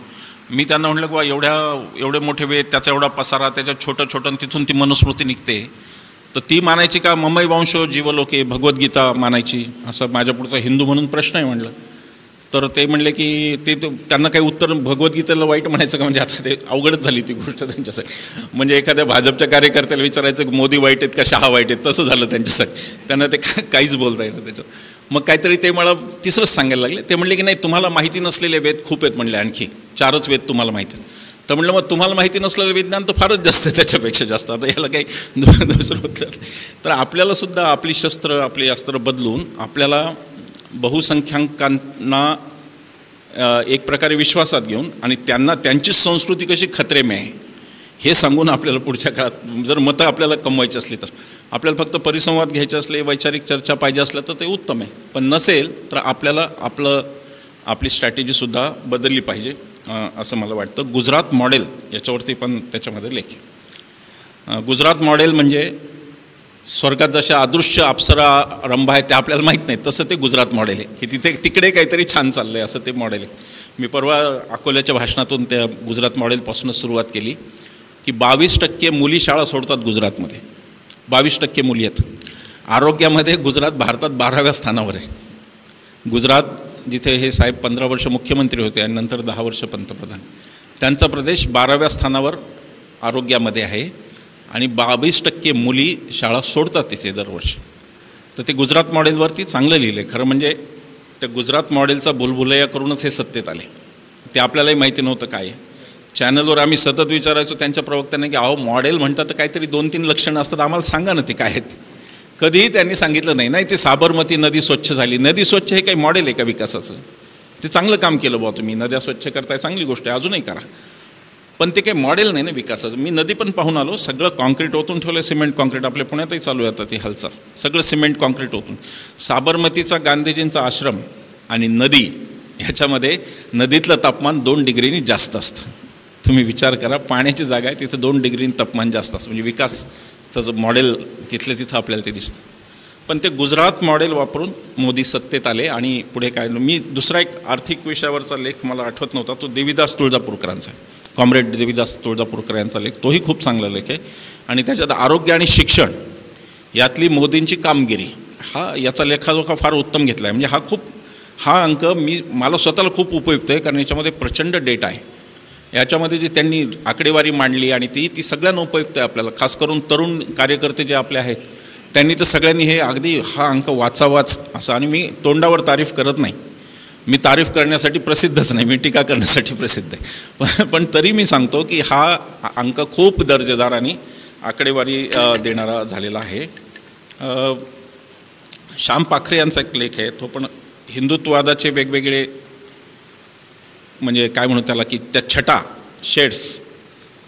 मी त्यांना म्हटलं की एवढे मोठे वेद, त्याचा एवढा पसारा, त्याच्यात छोटं तिथून ती मनुस्मृती निघते, तर ती मानायची का ममई वंशो जीवलोके भगवद्गीता मानायची, असं माझ्या पुढचा हिंदू म्हणून प्रश्न आहे. म्हटलं तर ते म्हणले की त्यांना काही उत्तर भगवद्गीतेला वाईट म्हणायचं का, म्हणजे आता ते अवघडच झाली ती गोष्ट त्यांच्यासाठी. म्हणजे एखाद्या भाजपच्या कार्यकर्त्याला विचारायचं की मोदी वाईट आहेत का शहा वाईट आहेत, तसं झालं त्यांच्यासाठी. त्यांना ते काहीच बोलता येतं त्याच्यावर. मग काहीतरी ते मला तिसरंच सांगायला लागले. ते म्हणले की नाही, तुम्हाला माहिती नसलेले वेद खूप आहेत म्हणले, आणखी 4च वेद तुम्हाला माहिती आहेत. तर म्हणलं मग तुम्हाला माहिती नसलेलं विज्ञान तर फारच जास्त आहे त्याच्यापेक्षा जास्त. आता याला काही दुसरं होतं. तर आपल्यालासुद्धा आपली शस्त्र, आपली अस्त्र बदलून आपल्याला बहुसंख्याकांना एक प्रकारे विश्वासात घेऊन आणि त्यांना त्यांची संस्कृती कशी खतरे में आहे हे सांगून आपल्याला पुढच्या काळात जर मतं आपल्याला कमवायची असली तर, आपल्याला फक्त परिसंवाद घ्यायचे असले, वैचारिक चर्चा पाहिजे असलं तर ते उत्तम आहे. पण नसेल तर आपल्याला आपली स्ट्रॅटेजीसुद्धा बदलली पाहिजे असं मला वाटतं. गुजरात मॉडेल याच्यावरती पण त्याच्यामध्ये लेख आहे. गुजरात मॉडेल म्हणजे स्वर्गात जशा अदृश्य अप्सरा रंभा आहेत त्या आपल्याला माहीत नाही, तसं ते गुजरात मॉडेल आहे की तिकडे काहीतरी छान चाललं आहे, असं ते मॉडेल आहे. मी परवा अकोल्याच्या भाषणातून त्या गुजरात मॉडेलपासूनच सुरुवात केली की 22% मुली शाळा सोडतात गुजरातमध्ये. 22% मुली आहेत. आरोग्यामध्ये गुजरात भारतात 12व्या स्थानावर आहे. गुजरात जिथे हे साहेब 15 वर्ष मुख्यमंत्री होते आणि नंतर 10 वर्ष पंतप्रधान, त्यांचा प्रदेश 12व्या स्थानावर आरोग्यामध्ये आहे आणि 22% मुली शाळा सोडतात तिथे दरवर्षी. तर ते गुजरात मॉडेलवरती चांगलं लिहिलं आहे. खरं म्हणजे त्या गुजरात मॉडेलचा भुलभुलैया करूनच हे सत्तेत आले. ते आपल्यालाही माहिती नव्हतं काय आहे. चॅनलवर आम्ही सतत विचारायचो त्यांच्या प्रवक्त्यांना की अहो मॉडेल म्हणतात तर काहीतरी 2-3 लक्षणं असतात, आम्हाला सांगा ना ते काय आहेत. कधीही त्यांनी सांगितलं नाही. नाही, ते साबरमती नदी स्वच्छ झाली. नदी स्वच्छ हे काही मॉडेल आहे का विकासाचं? ते चांगलं काम केलं बुवा तुम्ही, नद्या स्वच्छ करताय, चांगली गोष्ट आहे, अजूनही करा. पण ते काही मॉडेल नाही ना विकासाचं. मी नदी पण पाहून आलो, सगळं कॉन्क्रीट ओतून ठेवलं, सिमेंट कॉन्क्रीट. आपल्या पुण्यातही चालू आहे आता ती हालचाल, सगळं सिमेंट कॉन्क्रीट ओतून. साबरमतीचा गांधीजींचा आश्रम आणि नदी ह्याच्यामध्ये नदीतलं तापमान 2 डिग्रीनी जास्त असतं. तुम्ही विचार करा, पाण्याची जागा आहे तिथं 2 डिग्रीनी तापमान जास्त असतं. म्हणजे विकासचं जो मॉडेल तिथल्या तिथं आपल्याला ते दिसतं. पण ते गुजरात मॉडेल वापरून मोदी सत्तेत आले आणि पुढे काय. मी दुसरा एक आर्थिक विषयावरचा लेख मला आठवत नव्हता, तो देवीदास तुळजापूरकरांचा आहे. कॉम्रेड देवीदास तुळजापूरकर यांचा लेख, तोही खूप चांगला लेख आहे. आणि त्याच्यात आरोग्य आणि शिक्षण यातली मोदींची कामगिरी याचा लेखाजोखा फार उत्तम घेतला आहे. म्हणजे हा अंक मला स्वतःला खूप उपयुक्त आहे, कारण याच्यामध्ये प्रचंड डेटा आहे. याच्यामध्ये जी त्यांनी आकडेवारी मांडली आणि ती सगळ्यांना उपयुक्त आहे आपल्याला. खास करून तरुण कार्यकर्ते जे आपले आहेत त्यांनी तर सगळ्यांनी हे अगदी हा अंक वाचावाच असं. आणि मी तोंडावर तारीफ करत नाही, मी तारीफ करण्यासाठी प्रसिद्धच नाही, मी टीका करण्यासाठी प्रसिद्ध आहे. पण तरी मी सांगतो की हा अंक खूप दर्जेदार आणि आकडेवारी देणारा झालेला आहे. श्याम पाखरे यांचा एक लेख आहे, तो पण हिंदुत्ववादाचे वेगवेगळे म्हणजे काय म्हणू त्याला की त्या छटा शेड्स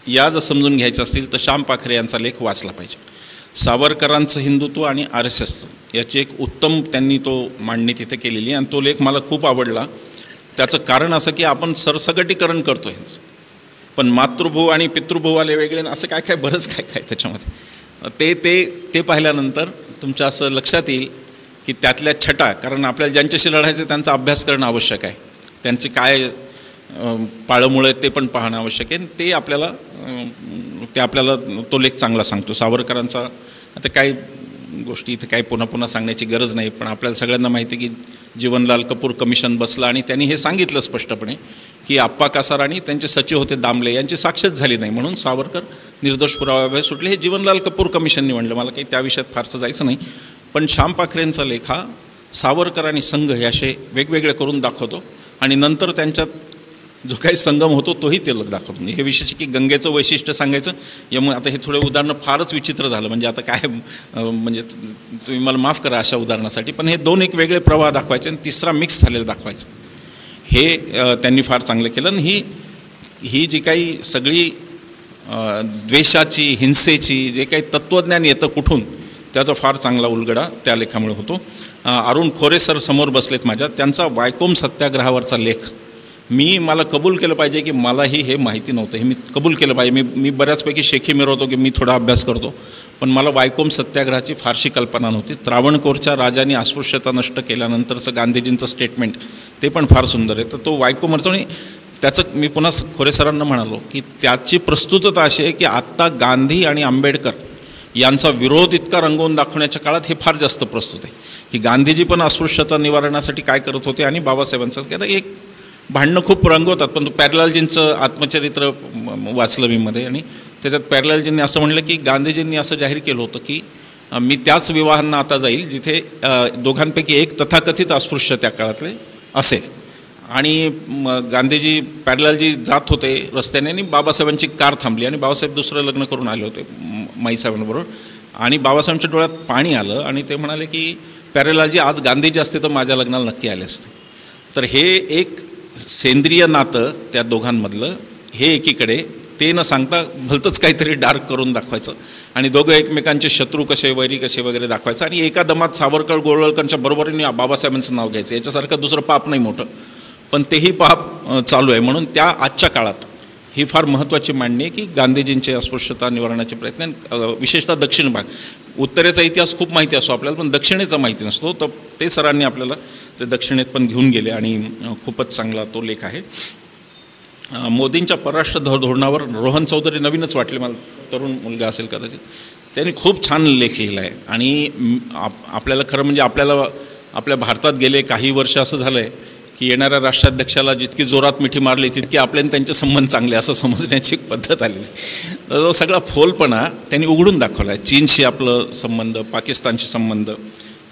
या जर समजून घ्यायच्या असतील तर श्याम पाखरे यांचा लेख वाचला पाहिजे. सावरकरांचं हिंदुत्व आणि RSSचं याची एक उत्तम त्यांनी तो मांडणी तिथे केलेली आणि तो लेख मला खूप आवडला. त्याचं कारण असं की आपण सरसगटीकरण करतो ह्यांचं, पण मातृभू आणि पितृभूवाले वेगळे असं काय बरंच काय त्याच्यामध्ये. ते पाहिल्यानंतर तुमच्या असं लक्षात येईल की त्यातल्या छटा, कारण आपल्याला ज्यांच्याशी लढायचं त्यांचा अभ्यास करणं आवश्यक आहे, त्यांचे काय पाळमुळे ते पण पाहणं आवश्यक आहे. ते आपल्याला तो लेख चांगला सांगतो सावरकरांचा. आता काही गोष्टी इथे काही पुन्हा सांगण्याची गरज नाही, पण आपल्याला सगळ्यांना माहिती आहे की जीवनलाल कपूर कमिशन बसलं आणि त्यांनी हे सांगितलं स्पष्टपणे की आप्पा कासार आणि त्यांचे सचिव होते दामले यांची साक्षच झाली नाही म्हणून सावरकर निर्दोष पुराव्याबाहेर सुटले. हे जीवनलाल कपूर कमिशननी म्हणलं. मला काही त्या विषयात फारसं जायचं नाही, पण श्याम पाखरेंचा लेख हा सावरकर आणि संघ हे असे वेगवेगळे करून दाखवतो आणि नंतर त्यांच्यात जो काही संगम होतो तोही ते दाखवतो. हे विशेष की गंगेचं वैशिष्ट्य सांगायचं यामुळे आता हे थोडे उदाहरणं फारच विचित्र झालं. म्हणजे आता काय म्हणजे तुम्ही मला माफ करा अशा उदाहरणासाठी, पण हे 2 एक वेगळे प्रवाह दाखवायचे आणि तिसरा मिक्स झालेला दाखवायचं, हे त्यांनी फार चांगलं केलं. आणि ही जी काही सगळी द्वेषाची हिंसेची जे काही तत्त्वज्ञान येतं कुठून, त्याचा फार चांगला उलगडा त्या लेखामुळे होतो. अरुण खोरे सर समोर बसलेत माझ्या, त्यांचा वायकोम सत्याग्रहावरचा लेख मला कबूल केलं पाहिजे की मलाही हे माहिती नव्हतं, हे मी कबूल केलं पाहिजे. मी बऱ्याचपैकी शेखी मिरवतो की मी थोडा अभ्यास करतो, पण मला वायकोम सत्याग्रहाची फारशी कल्पना नव्हती. त्रावणकोरच्या राजांनी अस्पृश्यता नष्ट केल्यानंतरचं गांधीजींचं स्टेटमेंट ते पण फार सुंदर आहे. तर तो वायकोमरचं आणि त्याचं मी पुन्हा खोरे सरांना म्हणालो की त्याची प्रस्तुतता अशी आहे की आत्ता गांधी आणि आंबेडकर यांचा विरोध इतका रंगवून दाखवण्याच्या काळात हे फार जास्त प्रस्तुत आहे की गांधीजी पण अस्पृश्यता निवारणासाठी काय करत होते आणि बाबासाहेबांचं की आता एक भांडणं खूप रंगवतात, पण पॅरलालजींचं आत्मचरित्र वाचलं मी मध्ये, आणि त्याच्यात पॅरलालजींनी असं म्हणलं की गांधीजींनी असं जाहीर केलं होतं की मी त्याच विवाहांना आता जाईल जिथे दोघांपैकी एक तथाकथित अस्पृश्य त्या काळातले असेल. आणि गांधीजी पॅरलालजी जात होते रस्त्याने आणि बाबासाहेबांची कार थांबली आणि बाबासाहेब दुसरं लग्न करून आले होते माईसाहेबांबरोबर, आणि बाबासाहेबांच्या डोळ्यात पाणी आलं आणि ते म्हणाले की पॅरलालजी आज गांधीजी असते तर माझ्या लग्नाला नक्की आले असते. तर हे एक सेंद्रिय नातं त्या दोघांमधलं, हे एकीकडे ते न सांगता भलतंच काहीतरी डार्क करून दाखवायचं आणि दोघं एकमेकांचे शत्रू कसे वैरी कसे वगैरे दाखवायचं, आणि एका दमात सावरकर गोळवळकरांच्या बरोबरीने बाबासाहेबांचं नाव घ्यायचं. याच्यासारखं दुसरं पाप नाही मोठं, पण तेही पाप चालू आहे. म्हणून त्या आजच्या काळात ही फार महत्त्वाची मांडणी आहे की गांधीजींचे अस्पृश्यता निवारणाचे प्रयत्न, विशेषतः दक्षिण भाग. उत्तरेचा इतिहास खूप माहिती असतो आपल्याला, पण दक्षिणेचा माहिती नसतो, तर ते सरांनी आपल्याला ते दक्षिणेत पण घेऊन गेले आणि खूपच चांगला तो लेख आहे. मोदींच्या परराष्ट्र धोरणावर रोहन चौधरी नवीनच वाटले मला, तरुण मुलगा असेल कदाचित, त्यांनी खूप छान लेख लिहिला आहे. आणि आपल्याला खरं म्हणजे आपल्या भारतात गेले काही वर्ष असं झालं आहे की येणाऱ्या राष्ट्राध्यक्षाला जितकी जोरात मिठी मारली तितके आपले त्यांचे संबंध चांगले असं समजण्याची एक पद्धत आलेली. तर तो सगळा फोलपणा त्यांनी उघडून दाखवला आहे. चीनशी आपलं संबंध, पाकिस्तानशी संबंध,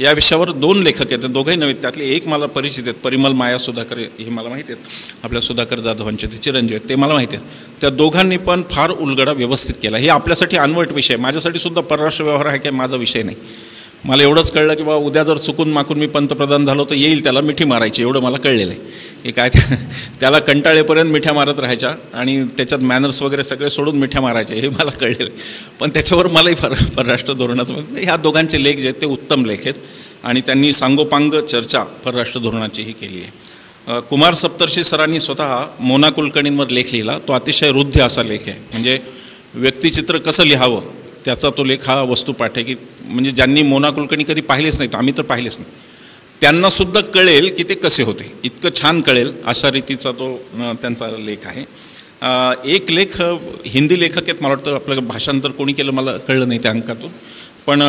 या विषयावर 2 लेखक आहेत, दोघंही नव्हे. त्यातले एक मला परिचित आहेत, परिमल माया सुधाकर, हे मला माहिती आहेत, आपल्या सुधाकर जाधवांचे ते चिरंजीव आहेत, ते मला माहिती आहेत. त्या दोघांनी पण फार उलगडा व्यवस्थित केला. हे आपल्यासाठी अनवट विषय, माझ्यासाठी सुद्धा परराष्ट्र व्यवहार आहे काय माझा विषय नाही. मला एवढंच कळलं की बाबा उद्या जर चुकून माकून मी पंतप्रधान झालो तर येईल त्याला मिठी मारायची, एवढं मला कळलेलं आहे. की काय त्याला कंटाळेपर्यंत मिठ्या मारत राहायच्या आणि त्याच्यात मॅनर्स वगैरे सगळे सोडून मिठ्या मारायचे, हे मला कळलेलं आहे. पण त्याच्यावर मलाही परराष्ट्र धोरणाचं ह्या दोघांचे लेख जे आहेत ते उत्तम लेख आहेत आणि त्यांनी सांगोपांग चर्चा परराष्ट्र धोरणाचीही केली आहे. कुमार सप्तर्षी सरांनी स्वतः मोना कुलकर्णींवर लेख लिहिला, तो अतिशय हृद्य असा लेख आहे. म्हणजे व्यक्तिचित्र कसं लिहावं त्याचा तो लेख हा वस्तुपाठ आहे. की म्हणजे ज्यांनी मोना कुलकर्णी कधी पाहिलेच नाहीत, आम्ही तर पाहिलेच नाही, त्यांनासुद्धा कळेल की ते कसे होते, इतकं छान कळेल अशा रीतीचा तो त्यांचा लेख आहे. एक लेख हिंदी लेखक आहेत, मला वाटतं आपलं भाषांतर कोणी केलं मला कळलं नाही त्या अंकातून, पण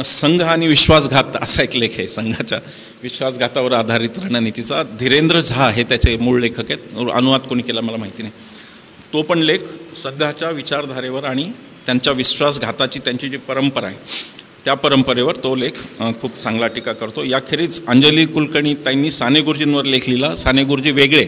संघ आणि विश्वासघात असा एक लेख आहे, संघाच्या विश्वासघातावर आधारित रणनीतीचा. धीरेंद्र झा हे त्याचे मूळ लेखक आहेत, अनुवाद कोणी केला मला माहिती नाही. तो पण लेख संघाच्या विचारधारेवर आणि त्यांच्या विश्वासघाताची त्यांची जी परंपरा आहे त्या परंपरेवर तो लेख खूप चांगला टीका करतो. याखेरीज अंजली कुलकर्णी ताईंनी साने गुरुजींवर लेख लिहिला. साने गुरुजी वेगळे,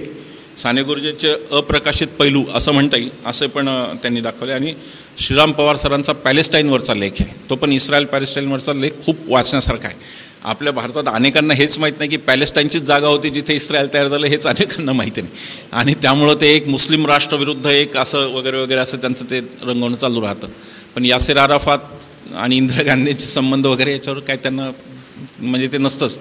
साने गुरुजीचे अप्रकाशित पैलू असं म्हणता येईल असे पण त्यांनी दाखवले. आणि श्रीराम पवार सरांचा पॅलेस्टाईनवरचा लेख आहे, तो पण इस्रायल पॅलेस्टाईनवरचा लेख खूप वाचण्यासारखा आहे. आपल्या भारतात अनेकांना हेच माहीत नाही की पॅलेस्टाईनचीच जागा होती जिथे इस्रायल तयार झालं, हेच अनेकांना माहिती नाही. आणि त्यामुळं ते एक मुस्लिम राष्ट्रविरुद्ध एक असं वगैरे वगैरे असं त्यांचं ते रंगवणं चालू राहतं. पण यासिर अराफात आणि इंदिरा गांधींचे संबंध वगैरे याच्यावर काय त्यांना म्हणजे ते नसतंच,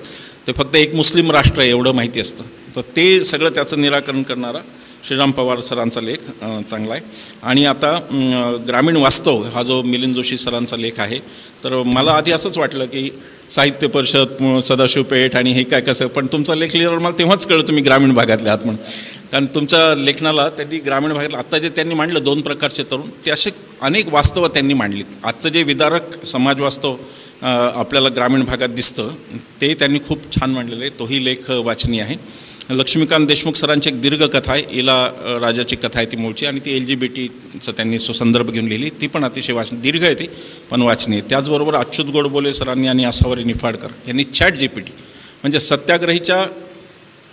ते फक्त एक मुस्लिम राष्ट्र आहे एवढं माहिती असतं. तर ते सगळं त्याचं निराकरण करणारा श्रीराम पवार सरांचा लेख चांगला आहे. आणि आता ग्रामीण वास्तव हा जो मिलिंद जोशी सरांचा लेख आहे, तर मला आधी असंच वाटलं की साहित्य परिषद, सदाशिव पेठ आणि हे काय कसं, पण तुमचा लेख लिहिल्यावर मला तेव्हाच कळलं तुम्ही ग्रामीण भागातले आहात म्हणून. कारण तुमच्या लेखनाला त्यांनी ग्रामीण भागातलं आत्ता जे त्यांनी मांडलं 2 प्रकारचे तरुण, ते असे अनेक वास्तवं त्यांनी मांडलीत. आजचं जे विदारक समाज वास्तव आपल्याला ग्रामीण भागात दिसतं ते त्यांनी खूप छान मांडलेलं आहे. तोही लेख वाचनीय आहे. लक्ष्मीकांत देशमुख सरांची एक दीर्घ कथा आहे, इला राजाची कथा आहे ती मूळची, आणि ती LGBTचं त्यांनी संदर्भ घेऊन लिहिली, ती पण अतिशय दीर्घ आहे ती पण वाचनीय. त्याचबरोबर अच्युत गोडबोले सरांनी आणि आसावरी निफाडकर यांनी ChatGPT म्हणजे सत्याग्रहीच्या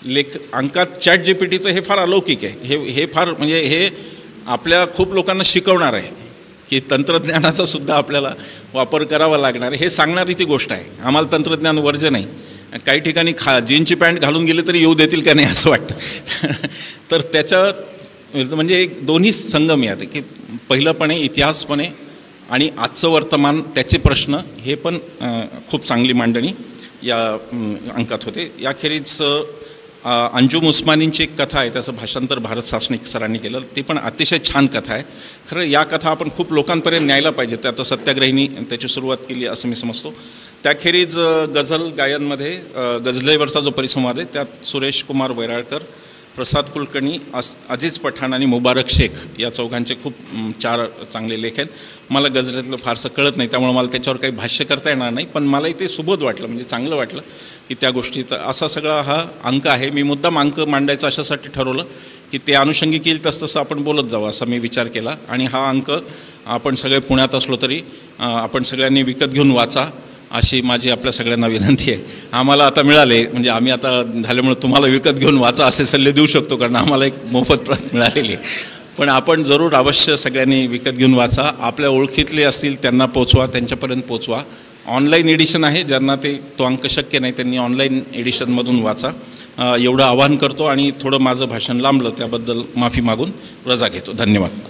लेख अंकात ChatGPTचं हे फार अलौकिक आहे. हे फार म्हणजे हे आपल्या खूप लोकांना शिकवणार आहे की तंत्रज्ञानाचा सुद्धा आपल्याला वापर करावा लागणार आहे, हे सांगणारी ती गोष्ट आहे. आम्हाला तंत्रज्ञान वर्ज्य नाही. काही ठिकाणी जीनची पॅन्ट घालून गेले तरी येऊ देतील का नाही असं वाटतं. तर त्याच्यात म्हणजे एक दोन्ही संगम यात की पहिलंपणे इतिहासपणे आणि आजचं वर्तमान त्याचे प्रश्न, हे पण खूप चांगली मांडणी या अंकात होते. याखेरीज अंजुम उस्मानींची एक कथा आहे, त्याचं भाषांतर भारत सासनिक सरांनी केलं, ती पण अतिशय छान कथा आहे. खरं या कथा आपण खूप लोकांपर्यंत न्यायला पाहिजे, त्यात सत्याग्रहींनी त्याची सुरुवात केली असं मी समजतो. त्याखेरीज गझल गायनमध्ये गझलेवरचा जो परिसंवाद आहे त्यात सुरेश कुमार वैराळकर, प्रसाद कुलकर्णी, अजीज पठाण आणि मुबारक शेख या चौघांचे खूप 4 चांगले लेख आहेत. मला गझलातलं फारसं कळत नाही, त्यामुळे मला त्याच्यावर काही भाष्य करता येणार नाही, पण मलाही ते सुबोध वाटलं, म्हणजे चांगलं वाटलं की त्या गोष्टीत असा सगळा हा अंक आहे. मी मुद्दाम अंक मांडायचा अशासाठी ठरवलं की ते अनुषंगिक येईल तसं आपण बोलत जावं असा मी विचार केला. आणि हा अंक आपण सगळे पुण्यात असलो तरी आपण सगळ्यांनी विकत घेऊन वाचा अशी माझी आपल्या सगळ्यांना विनंती आहे. आम्हाला आता मिळाले, म्हणजे आम्ही आता झाल्यामुळे तुम्हाला विकत घेऊन वाचा असे सल्ले देऊ शकतो, कारण आम्हाला एक मोफत प्रत मिळालेली आहे. पण आपण जरूर अवश्य सगळ्यांनी विकत घेऊन वाचा. आपल्या ओळखीतले असतील त्यांना पोचवा, त्यांच्यापर्यंत पोचवा. ऑनलाईन एडिशन आहे, ज्यांना तो अंक शक्य नाही त्यांनी ऑनलाईन एडिशनमधून वाचा एवढं आवाहन करतो. आणि थोडं माझं भाषण लांबलं त्याबद्दल माफी मागून रजा घेतो. धन्यवाद.